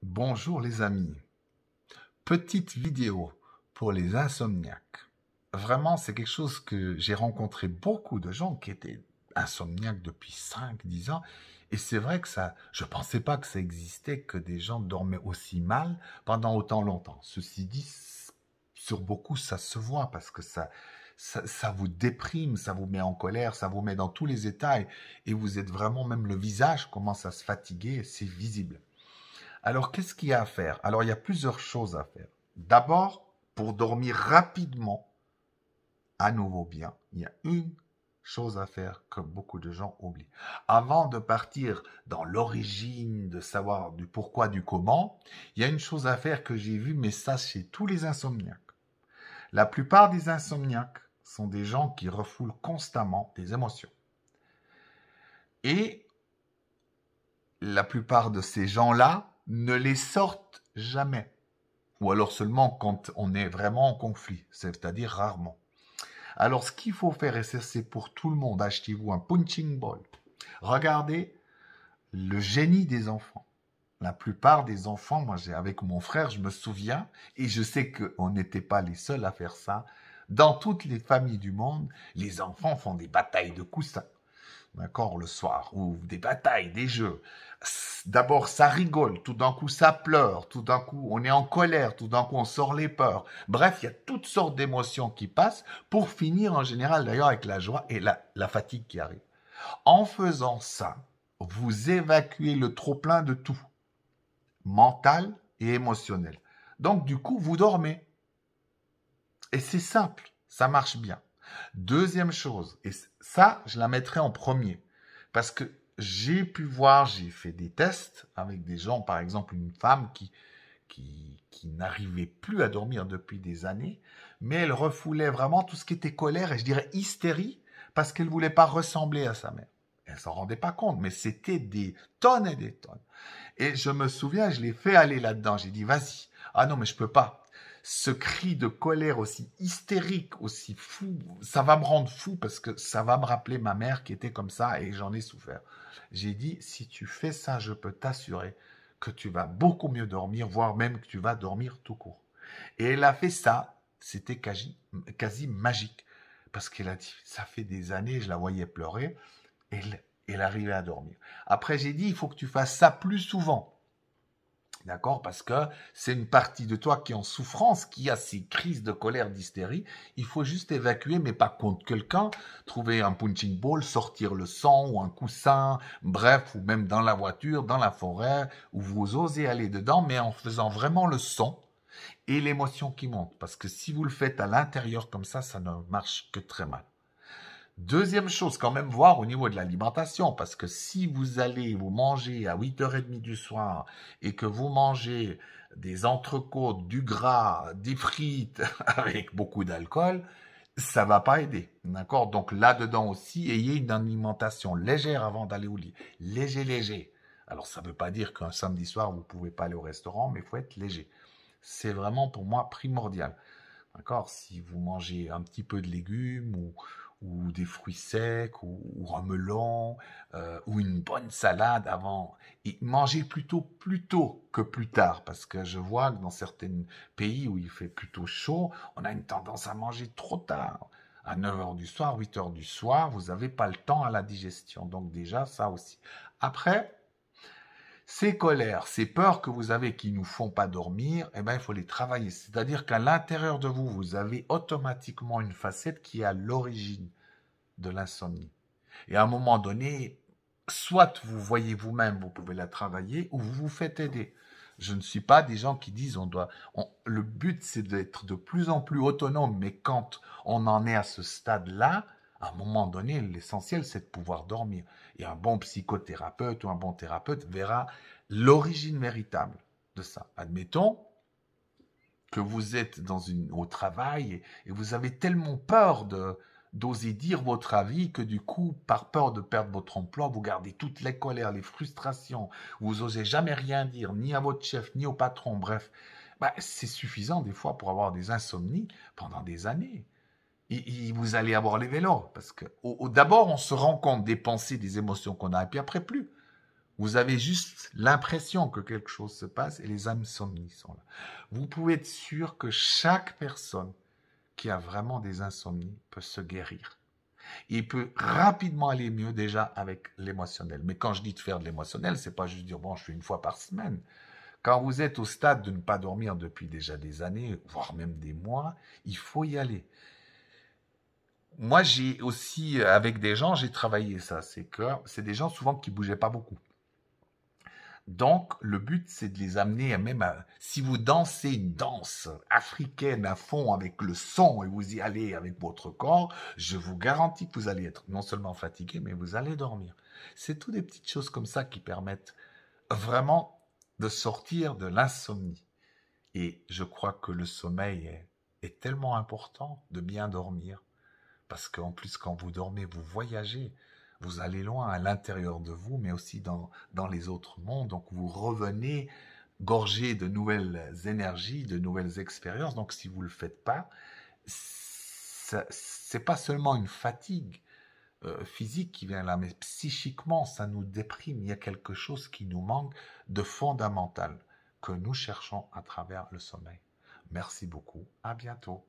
Bonjour les amis. Petite vidéo pour les insomniaques. Vraiment, c'est quelque chose que j'ai rencontré beaucoup de gens qui étaient insomniaques depuis 5, 10 ans. Et c'est vrai que je pensais pas que ça existait, que des gens dormaient aussi mal pendant autant longtemps. Ceci dit, sur beaucoup, ça se voit parce que ça vous déprime, ça vous met en colère, ça vous met dans tous les états et vous êtes vraiment, même le visage commence à se fatiguer, c'est visible. Alors, qu'est-ce qu'il y a à faire? Alors, il y a plusieurs choses à faire. D'abord, pour dormir rapidement, à nouveau bien, il y a une chose à faire que beaucoup de gens oublient. Avant de partir dans l'origine, de savoir du pourquoi, du comment, il y a une chose à faire que j'ai vue, mais ça chez tous les insomniaques. La plupart des insomniaques sont des gens qui refoulent constamment des émotions. Et la plupart de ces gens-là ne les sortent jamais. Ou alors seulement quand on est vraiment en conflit, c'est-à-dire rarement. Alors ce qu'il faut faire, et c'est pour tout le monde, achetez-vous un punching ball. Regardez le génie des enfants. La plupart des enfants, moi avec mon frère, je me souviens, et je sais qu'on n'était pas les seuls à faire ça, dans toutes les familles du monde, les enfants font des batailles de coussins. D'accord, le soir, ou des batailles, des jeux. D'abord, ça rigole, tout d'un coup, ça pleure, tout d'un coup, on est en colère, tout d'un coup, on sort les peurs. Bref, il y a toutes sortes d'émotions qui passent pour finir en général, d'ailleurs, avec la joie et la fatigue qui arrive. En faisant ça, vous évacuez le trop-plein de tout, mental et émotionnel. Donc, du coup, vous dormez. Et c'est simple, ça marche bien. Deuxième chose, et ça, je la mettrai en premier, parce que j'ai pu voir, j'ai fait des tests avec des gens, par exemple une femme qui n'arrivait plus à dormir depuis des années, mais elle refoulait vraiment tout ce qui était colère, et je dirais hystérie, parce qu'elle ne voulait pas ressembler à sa mère. Elle s'en rendait pas compte, mais c'était des tonnes et des tonnes. Et je me souviens, je l'ai fait aller là-dedans. J'ai dit, vas-y. Ah non, mais je peux pas. Ce cri de colère aussi hystérique, aussi fou, ça va me rendre fou parce que ça va me rappeler ma mère qui était comme ça et j'en ai souffert. J'ai dit, si tu fais ça, je peux t'assurer que tu vas beaucoup mieux dormir, voire même que tu vas dormir tout court. Et elle a fait ça, c'était quasi magique. Parce qu'elle a dit, ça fait des années, je la voyais pleurer, elle arrivait à dormir. Après, j'ai dit, il faut que tu fasses ça plus souvent. D'accord? Parce que c'est une partie de toi qui est en souffrance, qui a ces crises de colère, d'hystérie. Il faut juste évacuer, mais pas contre quelqu'un. Trouver un punching ball, sortir le sang ou un coussin, bref, ou même dans la voiture, dans la forêt, où vous osez aller dedans, mais en faisant vraiment le son et l'émotion qui monte. Parce que si vous le faites à l'intérieur comme ça ne marche que très mal. Deuxième chose, quand même voir au niveau de l'alimentation, parce que si vous allez vous manger à 8h30 du soir et que vous mangez des entrecôtes, du gras, des frites avec beaucoup d'alcool, ça va pas aider. D'accord? Donc là-dedans aussi, ayez une alimentation légère avant d'aller au lit. Léger, léger. Alors ça ne veut pas dire qu'un samedi soir, vous ne pouvez pas aller au restaurant, mais il faut être léger. C'est vraiment pour moi primordial. D'accord? Si vous mangez un petit peu de légumes ou des fruits secs ou un melon ou une bonne salade avant, et mangez plutôt plus tôt que plus tard parce que je vois que dans certains pays où il fait plutôt chaud, on a une tendance à manger trop tard. À 9h du soir, 8h du soir, vous n'avez pas le temps à la digestion. Donc déjà, ça aussi. Après, ces colères, ces peurs que vous avez qui ne nous font pas dormir, eh ben, il faut les travailler. C'est-à-dire qu'à l'intérieur de vous, vous avez automatiquement une facette qui est à l'origine de l'insomnie. Et à un moment donné, soit vous voyez vous-même, vous pouvez la travailler, ou vous vous faites aider. Je ne suis pas des gens qui disent le but c'est d'être de plus en plus autonome, mais quand on en est à ce stade-là, à un moment donné, l'essentiel c'est de pouvoir dormir. Et un bon psychothérapeute ou un bon thérapeute verra l'origine véritable de ça. Admettons que vous êtes au travail et vous avez tellement peur d'oser dire votre avis que du coup, par peur de perdre votre emploi, vous gardez toutes les colères, les frustrations, vous osez jamais rien dire, ni à votre chef, ni au patron, bref. Bah, c'est suffisant des fois pour avoir des insomnies pendant des années. Et vous allez avoir les vélos, parce que d'abord, on se rend compte des pensées, des émotions qu'on a, et puis après, plus. Vous avez juste l'impression que quelque chose se passe et les insomnies sont là. Vous pouvez être sûr que chaque personne qui a vraiment des insomnies peut se guérir. Il peut rapidement aller mieux déjà avec l'émotionnel. Mais quand je dis de faire de l'émotionnel, c'est pas juste dire bon, je fais une fois par semaine. Quand vous êtes au stade de ne pas dormir depuis déjà des années, voire même des mois, il faut y aller. Moi, j'ai aussi, avec des gens, j'ai travaillé ça. C'est que c'est des gens souvent qui bougeaient pas beaucoup. Donc, le but, c'est de les amener même à... Si vous dansez une danse africaine à fond avec le son et vous y allez avec votre corps, je vous garantis que vous allez être non seulement fatigué, mais vous allez dormir. C'est toutes des petites choses comme ça qui permettent vraiment de sortir de l'insomnie. Et je crois que le sommeil est tellement important de bien dormir. Parce qu'en plus, quand vous dormez, vous voyagez. Vous allez loin à l'intérieur de vous, mais aussi dans les autres mondes. Donc, vous revenez gorgé de nouvelles énergies, de nouvelles expériences. Donc, si vous ne le faites pas, c'est pas seulement une fatigue physique qui vient là, mais psychiquement, ça nous déprime. Il y a quelque chose qui nous manque de fondamental que nous cherchons à travers le sommeil. Merci beaucoup. À bientôt.